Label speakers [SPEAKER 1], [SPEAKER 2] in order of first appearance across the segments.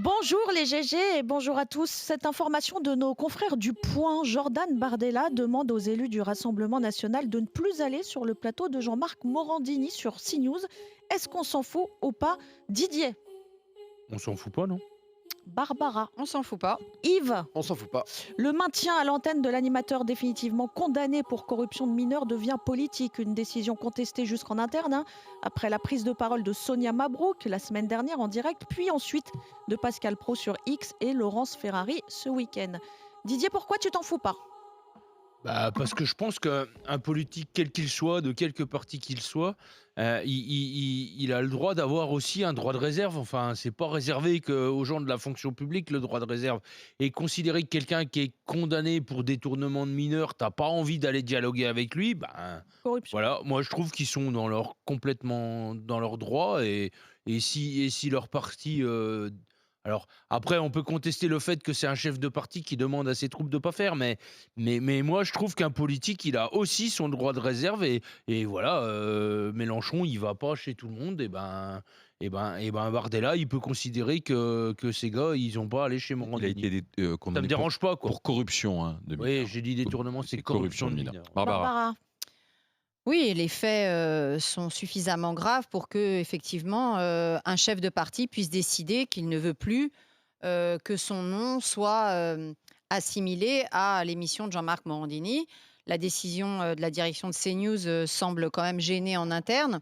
[SPEAKER 1] Bonjour les GG et bonjour à tous. Cette information de nos confrères du Point, Jordan Bardella demande aux élus du Rassemblement national de ne plus aller sur le plateau de Jean-Marc Morandini sur CNews. Est-ce qu'on s'en fout ou pas? Didier,
[SPEAKER 2] On s'en fout pas, non?
[SPEAKER 1] Barbara,
[SPEAKER 3] On s'en fout pas.
[SPEAKER 1] Yves,
[SPEAKER 4] On s'en fout pas.
[SPEAKER 1] le maintien à l'antenne de l'animateur définitivement condamné pour corruption de mineurs devient politique. Une décision contestée jusqu'en interne, après la prise de parole de Sonia Mabrouk la semaine dernière en direct, puis ensuite de Pascal Praud sur X et Laurence Ferrari ce week-end. Didier, pourquoi tu t'en fous pas?
[SPEAKER 2] Parce que je pense qu'un politique, quel qu'il soit, de quelque parti qu'il soit, il a le droit d'avoir aussi un droit de réserve. Enfin, c'est pas réservé qu'aux gens de la fonction publique, le droit de réserve. Et considérer que quelqu'un qui est condamné pour détournement de mineurs, t'as pas envie d'aller dialoguer avec lui,
[SPEAKER 1] Corruption.
[SPEAKER 2] voilà, moi je trouve qu'ils sont complètement dans leur droit. Et si leur parti... alors, après, on peut contester le fait que c'est un chef de parti qui demande à ses troupes de pas faire, mais moi, je trouve qu'un politique, il a aussi son droit de réserve. Et voilà, Mélenchon, il va pas chez tout le monde. Et ben Bardella, il peut considérer que ces gars, ils ont pas à aller chez
[SPEAKER 5] Il a
[SPEAKER 2] Morandini.
[SPEAKER 5] été
[SPEAKER 2] Ça me
[SPEAKER 5] condamné
[SPEAKER 2] dérange pas, quoi.
[SPEAKER 5] pour corruption de
[SPEAKER 2] Oui,
[SPEAKER 5] mineurs.
[SPEAKER 2] j'ai dit détournement, c'est corruption de mineurs.
[SPEAKER 5] Barbara.
[SPEAKER 1] Barbara,
[SPEAKER 3] Oui, les faits sont suffisamment graves pour que, effectivement, un chef de parti puisse décider qu'il ne veut plus que son nom soit assimilé à l'émission de Jean-Marc Morandini. La décision de la direction de CNews semble quand même gênée en interne.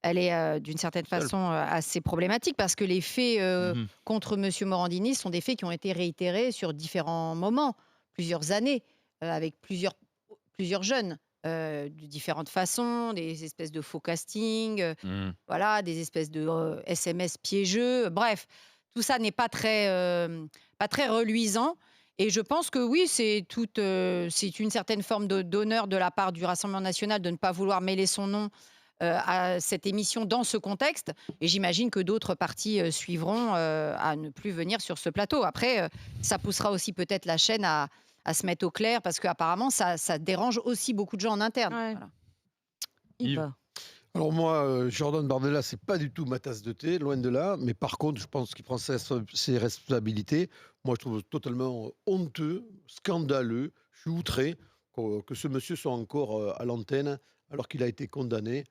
[SPEAKER 3] Elle est d'une certaine façon assez problématique parce que les faits
[SPEAKER 2] Mhm.
[SPEAKER 3] contre M. Morandini sont des faits qui ont été réitérés sur différents moments, plusieurs années, avec plusieurs jeunes. De différentes façons, des espèces de faux castings, voilà, des espèces de SMS piégeux. Bref, tout ça n'est pas très reluisant. Et je pense que oui, c'est une certaine forme d'honneur de la part du Rassemblement national de ne pas vouloir mêler son nom à cette émission dans ce contexte. Et j'imagine que d'autres partis suivront à ne plus venir sur ce plateau. Après, ça poussera aussi peut-être la chaîne à se mettre au clair parce qu'apparemment, ça dérange aussi beaucoup de gens en interne.
[SPEAKER 1] Ouais.
[SPEAKER 3] Voilà.
[SPEAKER 1] Yves.
[SPEAKER 4] Alors moi, Jordan Bardella, c'est pas du tout ma tasse de thé, loin de là. Mais par contre, je pense qu'il prend ses responsabilités. Moi, je trouve totalement honteux, scandaleux. Je suis outré que ce monsieur soit encore à l'antenne alors qu'il a été condamné.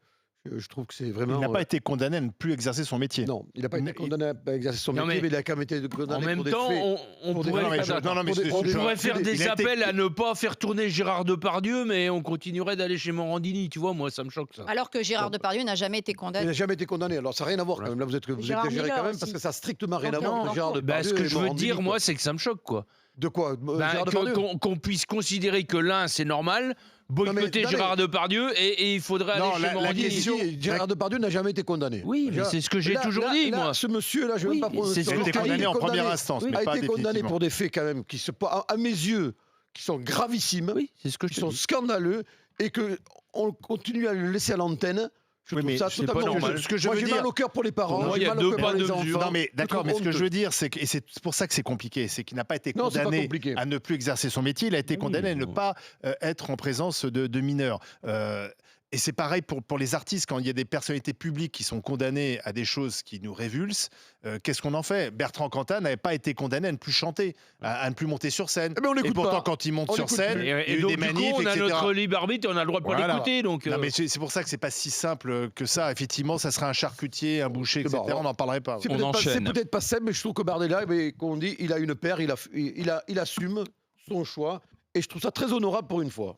[SPEAKER 4] Je trouve que c'est vraiment...
[SPEAKER 6] Il n'a pas été condamné à ne plus exercer son métier.
[SPEAKER 4] Non, il n'a pas été
[SPEAKER 6] Il-
[SPEAKER 4] condamné à exercer son
[SPEAKER 2] Non,
[SPEAKER 4] métier,
[SPEAKER 2] mais
[SPEAKER 4] mais il a quand même été
[SPEAKER 2] En
[SPEAKER 4] condamné
[SPEAKER 2] même
[SPEAKER 4] pour des
[SPEAKER 2] temps,
[SPEAKER 4] faits.
[SPEAKER 2] on
[SPEAKER 4] pour des
[SPEAKER 2] pourrait...
[SPEAKER 6] Non, mais
[SPEAKER 4] faits-
[SPEAKER 6] non, mais
[SPEAKER 4] pour des-
[SPEAKER 6] je-
[SPEAKER 4] pour des-
[SPEAKER 6] je-
[SPEAKER 2] On pourrait faire
[SPEAKER 6] il
[SPEAKER 2] des
[SPEAKER 6] a été-
[SPEAKER 2] appels à ne pas faire tourner Gérard Depardieu, mais on continuerait d'aller chez Morandini. Tu vois, moi, ça me choque, ça.
[SPEAKER 3] Alors que Gérard Depardieu n'a jamais été
[SPEAKER 4] Il
[SPEAKER 3] condamné.
[SPEAKER 4] n'a jamais été condamné. Alors ça n'a rien à voir quand même. Là, vous
[SPEAKER 1] Gérard
[SPEAKER 4] exagérez
[SPEAKER 1] Miller
[SPEAKER 4] quand même
[SPEAKER 1] aussi.
[SPEAKER 4] parce que ça n'a strictement rien à
[SPEAKER 1] Non,
[SPEAKER 4] voir
[SPEAKER 1] non,
[SPEAKER 4] entre Gérard
[SPEAKER 1] non.
[SPEAKER 4] Depardieu
[SPEAKER 2] Ce que
[SPEAKER 4] et
[SPEAKER 2] je veux
[SPEAKER 4] Morandini,
[SPEAKER 2] dire,
[SPEAKER 4] quoi.
[SPEAKER 2] moi, c'est que ça me choque, quoi.
[SPEAKER 4] De quoi Gérard Depardieu
[SPEAKER 2] Qu'on puisse considérer que l'un, c'est normal, boycotter
[SPEAKER 4] non, mais-
[SPEAKER 2] Gérard Depardieu, et il faudrait
[SPEAKER 6] Non,
[SPEAKER 2] aller
[SPEAKER 6] la
[SPEAKER 2] chez Morandini.
[SPEAKER 6] question-
[SPEAKER 4] Gérard Depardieu n'a jamais été condamné.
[SPEAKER 2] Oui, mais c'est ce que j'ai toujours dit, moi.
[SPEAKER 4] Ce monsieur-là, je ne
[SPEAKER 2] Oui,
[SPEAKER 4] vais pas prononcer
[SPEAKER 2] c'est ce
[SPEAKER 4] son
[SPEAKER 6] Il a
[SPEAKER 2] que
[SPEAKER 4] nom,
[SPEAKER 6] été
[SPEAKER 2] je
[SPEAKER 6] condamné en
[SPEAKER 4] condamné-
[SPEAKER 6] première instance, mais
[SPEAKER 4] a
[SPEAKER 6] pas
[SPEAKER 4] été condamné
[SPEAKER 6] définitivement.
[SPEAKER 4] pour des faits quand même qui, à mes yeux, qui sont gravissimes,
[SPEAKER 2] Oui, c'est ce que je
[SPEAKER 4] qui
[SPEAKER 2] te
[SPEAKER 4] sont
[SPEAKER 2] dis.
[SPEAKER 4] scandaleux, et que on continue à le laisser à l'antenne. Je
[SPEAKER 6] Oui,
[SPEAKER 4] trouve
[SPEAKER 6] mais
[SPEAKER 4] ça
[SPEAKER 2] c'est pas
[SPEAKER 4] totalement
[SPEAKER 2] normal.
[SPEAKER 4] honteux.
[SPEAKER 6] Ce que je
[SPEAKER 4] Moi,
[SPEAKER 6] veux
[SPEAKER 4] j'ai
[SPEAKER 6] dire-
[SPEAKER 4] mal au cœur pour les parents.
[SPEAKER 2] Pour moi,
[SPEAKER 4] j'ai
[SPEAKER 2] il y a
[SPEAKER 4] mal
[SPEAKER 2] deux
[SPEAKER 4] au cœur
[SPEAKER 2] poids,
[SPEAKER 4] pour les
[SPEAKER 2] deux mesures.
[SPEAKER 4] enfants.
[SPEAKER 6] Non mais d'accord,
[SPEAKER 4] Je
[SPEAKER 6] mais ce
[SPEAKER 4] trouve
[SPEAKER 6] que je veux
[SPEAKER 4] honteux.
[SPEAKER 6] dire, c'est que, et c'est pour ça que c'est compliqué, c'est qu'il n'a pas été
[SPEAKER 4] Non, c'est pas
[SPEAKER 6] condamné
[SPEAKER 4] compliqué.
[SPEAKER 6] à ne plus exercer son métier, il a été
[SPEAKER 2] Oui,
[SPEAKER 6] condamné à ne
[SPEAKER 2] bon.
[SPEAKER 6] pas être en présence de mineurs. Et c'est pareil pour les artistes, quand il y a des personnalités publiques qui sont condamnées à des choses qui nous révulsent, qu'est-ce qu'on en fait? Bertrand Cantat n'avait pas été condamné à ne plus chanter, à ne plus monter sur scène.
[SPEAKER 4] Eh ben, on
[SPEAKER 6] Et
[SPEAKER 4] l'écoute
[SPEAKER 6] pourtant,
[SPEAKER 4] pas.
[SPEAKER 6] quand il monte
[SPEAKER 4] On
[SPEAKER 6] sur
[SPEAKER 4] l'écoute
[SPEAKER 6] scène,
[SPEAKER 4] plus.
[SPEAKER 6] il y a
[SPEAKER 2] Et
[SPEAKER 6] eu
[SPEAKER 2] donc,
[SPEAKER 6] des
[SPEAKER 2] du coup,
[SPEAKER 6] manifs,
[SPEAKER 2] on a
[SPEAKER 6] etc.
[SPEAKER 2] notre libre arbitre et on a le droit de pas
[SPEAKER 6] Voilà.
[SPEAKER 2] l'écouter. Donc,
[SPEAKER 6] Non, mais c'est pour ça que c'est pas si simple que ça. Effectivement, ça serait un charcutier, un boucher, etc.
[SPEAKER 4] bon,
[SPEAKER 6] On n'en parlerait pas.
[SPEAKER 4] C'est
[SPEAKER 5] On
[SPEAKER 4] peut-être pas, c'est
[SPEAKER 5] enchaîne.
[SPEAKER 4] peut-être pas simple, mais je trouve que Bardella, qu'on dit, il a une paire, il assume son choix, et je trouve ça très honorable pour une fois.